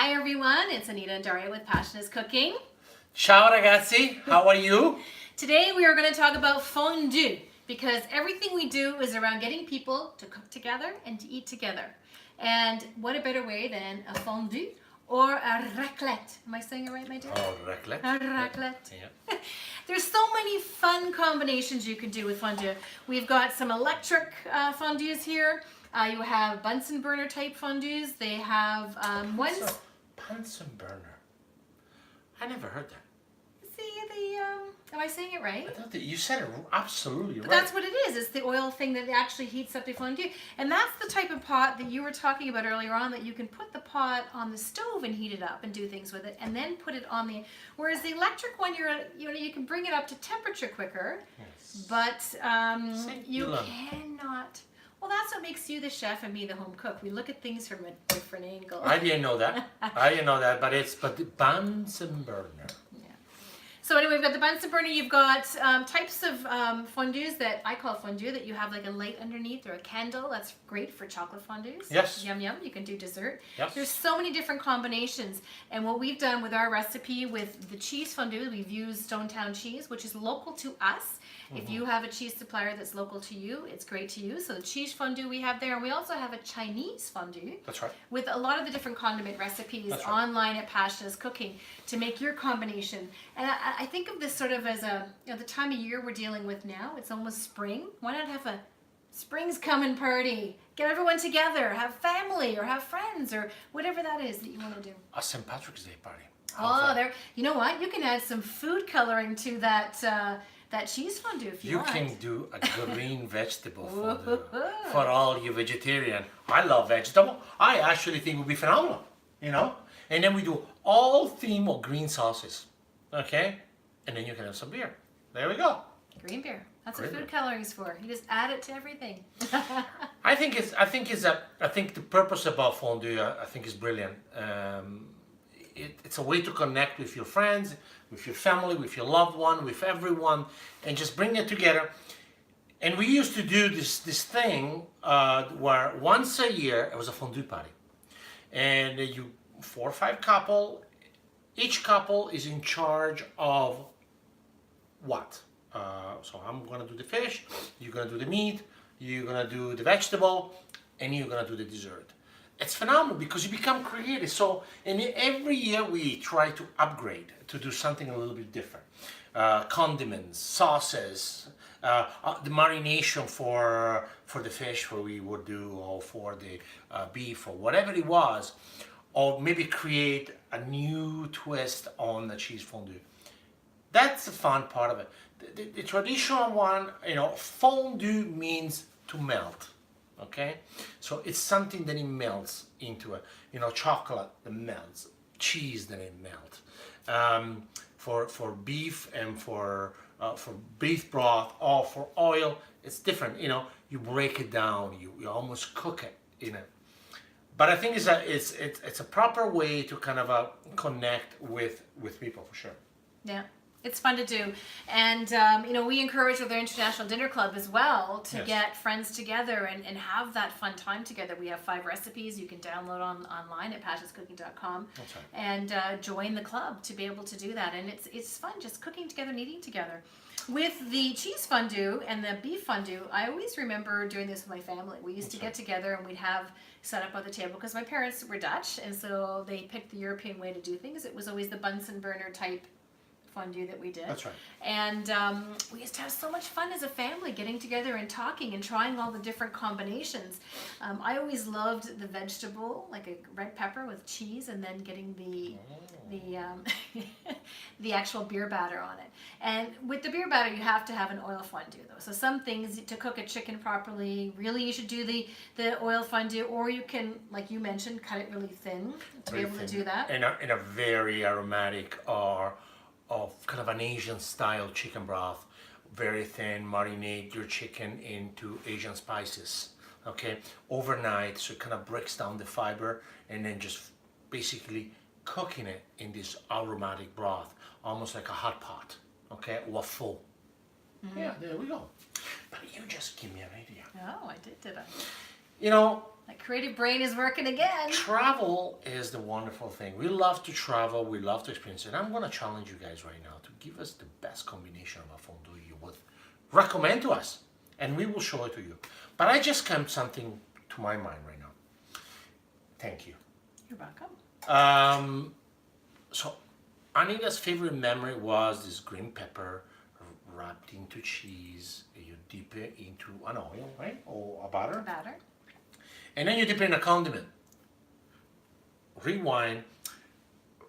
Hi everyone, it's Anita and Dario with Passion is Cooking. Ciao ragazzi, how are you? Today we are going to talk about fondue because everything we do is around getting people to cook together and to eat together. And what a better way than a fondue or a raclette. Am I saying it right, my dear? Oh, raclette. A raclette. Yeah. There's so many fun combinations you can do with fondue. We've got some electric fondues here. You have Bunsen burner type fondues. They have ones. So, Bunsen burner. I never heard that. See am I saying it right? I thought that you said it absolutely But right. that's what it is. It's the oil thing that actually heats up the fondue. And that's the type of pot that you were talking about earlier on, that you can put the pot on the stove and heat it up and do things with it and then put it on the... Whereas the electric one, you can bring it up to temperature quicker, Yes. but you Elon. cannot... Well, that's what makes you the chef and me the home cook. We look at things from a different angle. I didn't know that. But the Bunsen burner. So anyway, we've got the Bunsen burner. You've got types of fondues that I call fondue, that you have like a light underneath or a candle. That's great for chocolate fondues. Yes. Yum, yum. You can do dessert. Yes. There's so many different combinations. And what we've done with our recipe with the cheese fondue, we've used Stonetown cheese, which is local to us. If you have a cheese supplier that's local to you, it's great to use. So the cheese fondue we have there. And we also have a Chinese fondue. That's right. With a lot of the different condiment recipes That's right. online at Passion is Cooking to make your combination. And I think of this sort of as the time of year we're dealing with now. It's almost spring. Why not have a spring's coming party? Get everyone together, have family or have friends or whatever that is that you want to do. A St. Patrick's Day party. Oh, there! You know what? You can add some food coloring to that cheese fondue if you want. You can do a green vegetable fondue for all you vegetarian. I love vegetable. I actually think it would be phenomenal, you know? And then we do all theme of green sauces, okay? And then you can have some beer. There we go. Green beer. That's Green what food beer. coloring is for. You just add it to everything. I think the purpose about fondue, I think, is brilliant. It's a way to connect with your friends, with your family, with your loved one, with everyone, and just bring it together. And we used to do this thing where once a year it was a fondue party, and 4 or 5 couple. Each couple is in charge of what? So I'm gonna do the fish, you're gonna do the meat, you're gonna do the vegetable, and you're gonna do the dessert. It's phenomenal because you become creative. So, and every year we try to upgrade to do something a little bit different. Condiments, sauces, the marination for the fish, where we would do, or for the beef, or whatever it was, or maybe create a new twist on the cheese fondue. That's the fun part of it. The traditional one, fondue means to melt. Okay, so it's something that it melts into it. Chocolate that melts, cheese that it melts. For beef and for beef broth or for oil, it's different. You break it down, you almost cook it in it. But I think it's a proper way to kind of connect with people, for sure. Yeah. It's fun to do. And, we encourage with our International Dinner Club as well to get friends together and have that fun time together. We have 5 recipes you can download online at passionscooking.com. That's right. And join the club to be able to do that. And it's fun just cooking together and eating together. With the cheese fondue and the beef fondue, I always remember doing this with my family. We used to get together and we'd have set up on the table because my parents were Dutch, and so they picked the European way to do things. It was always the Bunsen burner type fondue that we did. That's right. And we used to have so much fun as a family getting together and talking and trying all the different combinations. I always loved the vegetable, like a red pepper with cheese, and then getting the actual beer batter on it. And with the beer batter, you have to have an oil fondue though. So some things, to cook a chicken properly, really you should do the oil fondue, or you can, like you mentioned, cut it really thin to be able to do that. In a very aromatic or of kind of an Asian style chicken broth, very thin, marinate your chicken into Asian spices, okay, overnight, so it kind of breaks down the fiber, and then just basically cooking it in this aromatic broth, almost like a hot pot, okay, or full. Yeah, there we go. But you just give me an idea. Oh, I did I? you know, That creative brain is working again. travel is the wonderful thing. We love to travel. We love to experience it. And I'm going to challenge you guys right now to give us the best combination of a fondue you would recommend to us. And we will show it to you. But I just came something to my mind right now. Thank you. You're welcome. So Anita's favorite memory was this green pepper wrapped into cheese. You dip it into an oil, right? Or a butter. Batter. And then you dip it in a condiment. Rewind.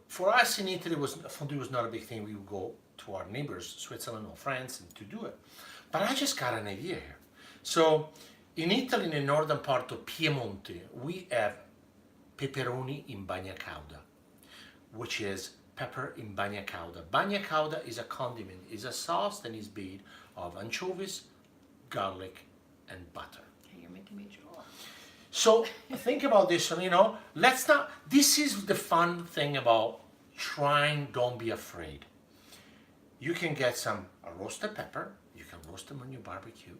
For us in Italy, fondue was not a big thing. We would go to our neighbors, Switzerland or France, and to do it. But I just got an idea here. So in Italy, in the northern part of Piemonte, we have peperoni in bagna cauda, which is pepper in bagna cauda. Bagna cauda is a condiment, is a sauce that is made of anchovies, garlic, and butter. Okay, you're making me drool. So think about this, and this is the fun thing about trying, don't be afraid. You can get a roasted pepper, you can roast them on your barbecue.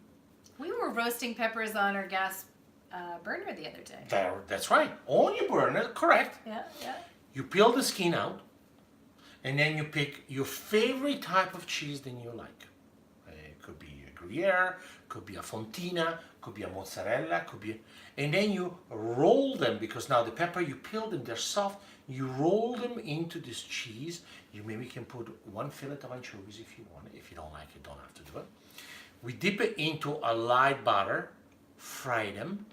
We were roasting peppers on our gas burner the other day. That's right, on your burner, correct. Yeah, yeah. You peel the skin out, and then you pick your favorite type of cheese that you like. It could be a Gruyere, could be a Fontina, could be a mozzarella, and then you roll them, because now the pepper, you peel them, they're soft, you roll them into this cheese. You maybe can put one fillet of anchovies if you want it. If you don't like it, don't have to do it. We dip it into a light butter, fry them,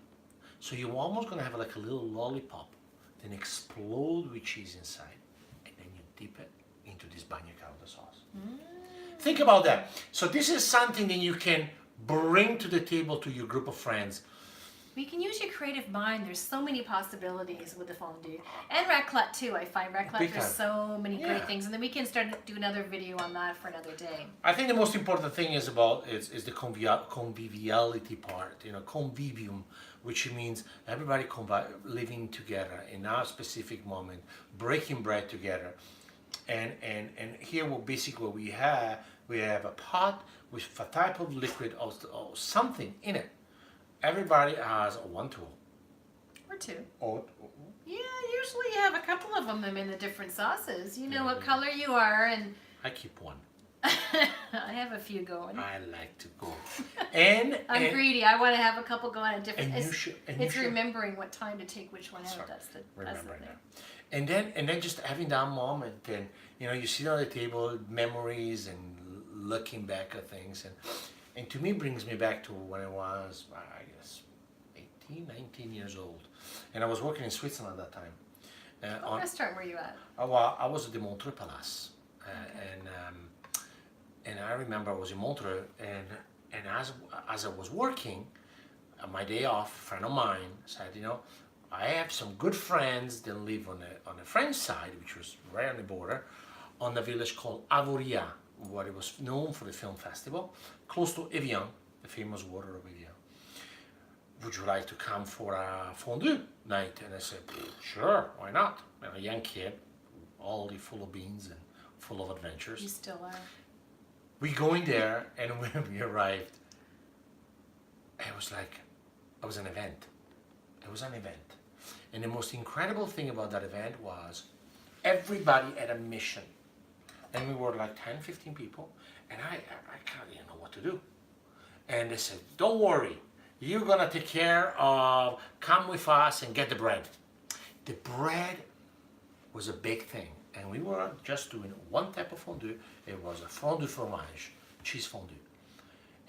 so you're almost gonna have like a little lollipop, then explode with cheese inside, and then you dip it into this bagna cauda sauce. Think about that. So this is something that you can bring to the table to your group of friends. We can use your creative mind. There's so many possibilities with the fondue. And raclette too. I find raclette, Big there's time. so many Yeah. great things. And then we can start to do another video on that for another day. I think the most important thing is the conviviality part, convivium, which means everybody living together in our specific moment, breaking bread together. And here basically what we have a pot with a type of liquid or something in it. Everybody has one tool. Or two. Or, Yeah, usually you have a couple of them in the different sauces. You know what color you are, and I keep one. I have a few going. I like to go. And I'm greedy. I want to have a couple going at different. And you It's, should. it's remembering what time to take which one out. Sorry, That's the remembering thing. that. And then just having that moment, and you sit on the table, memories, and looking back at things, and to me brings me back to when I was, I guess, 18, 19 years old, and I was working in Switzerland at that time. What restaurant were you at? Well, I was at the Montreux Palace, and I remember I was in Montreux, and as I was working, on my day off, a friend of mine said, I have some good friends that live on the French side, which was right on the border, on a village called Avoria, where it was known for the film festival, close to Evian, the famous water of Evian. Would you like to come for a fondue night? And I said, sure, why not? I'm a young kid, all full of beans and full of adventures. You still are. We go in there, and when we arrived, it was an event. It was an event. And the most incredible thing about that event was everybody had a mission. And we were like 10, 15 people, and I kind of didn't know what to do. And they said, don't worry, you're gonna take care of, come with us and get the bread. The bread was a big thing, and we were just doing one type of fondue. It was a fondue fromage, cheese fondue.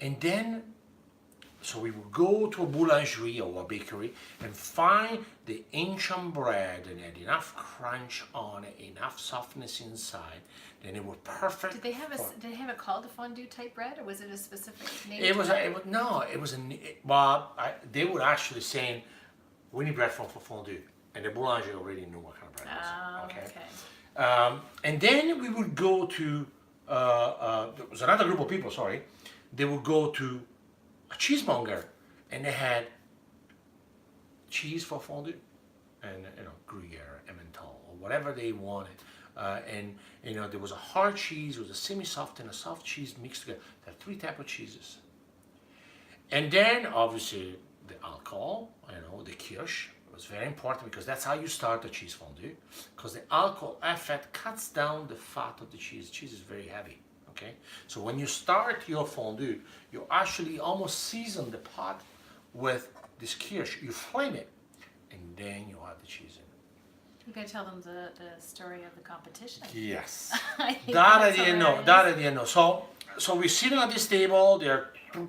And then, so we would go to a boulangerie or a bakery and find the ancient bread and had enough crunch on it, enough softness inside, then it was perfect. Did they have a called a fondue type bread, or was it a specific name? They were actually saying, we need bread for fondue. And the boulanger already knew what kind of bread it was. Okay. And then we would go to, there was another group of people, sorry, they would go to a cheesemonger, and they had cheese for fondue, and Gruyere, Emmental, or whatever they wanted. And there was a hard cheese, there was a semi-soft and a soft cheese mixed together. There are three types of cheeses. And then, obviously, the alcohol, the kirsch. It was very important because that's how you start a cheese fondue. Because the alcohol effect cuts down the fat of the cheese. Cheese is very heavy. Okay, so when you start your fondue, you actually almost season the pot with this kirsch. You flame it, and then you add the cheese in. You gotta tell them the story of the competition. Yes. I think That I that's didn't know. hilarious. That I didn't know. So we're sitting at this table. There are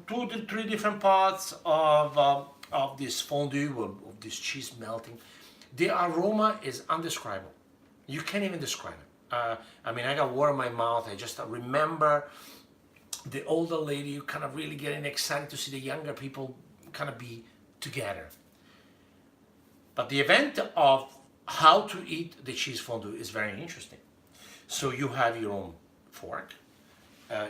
two to three different pots of this fondue, of this cheese melting. The aroma is indescribable. You can't even describe it. I mean, I got water in my mouth. I just remember the older lady kind of really getting excited to see the younger people kind of be together. But the event of how to eat the cheese fondue is very interesting. So you have your own fork.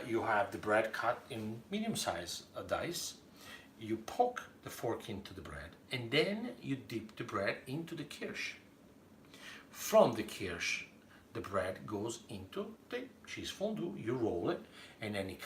You have the bread cut in medium-sized dice. You poke the fork into the bread, and then you dip the bread into the kirsch. From the kirsch, the bread goes into the cheese fondue. You roll it, and then it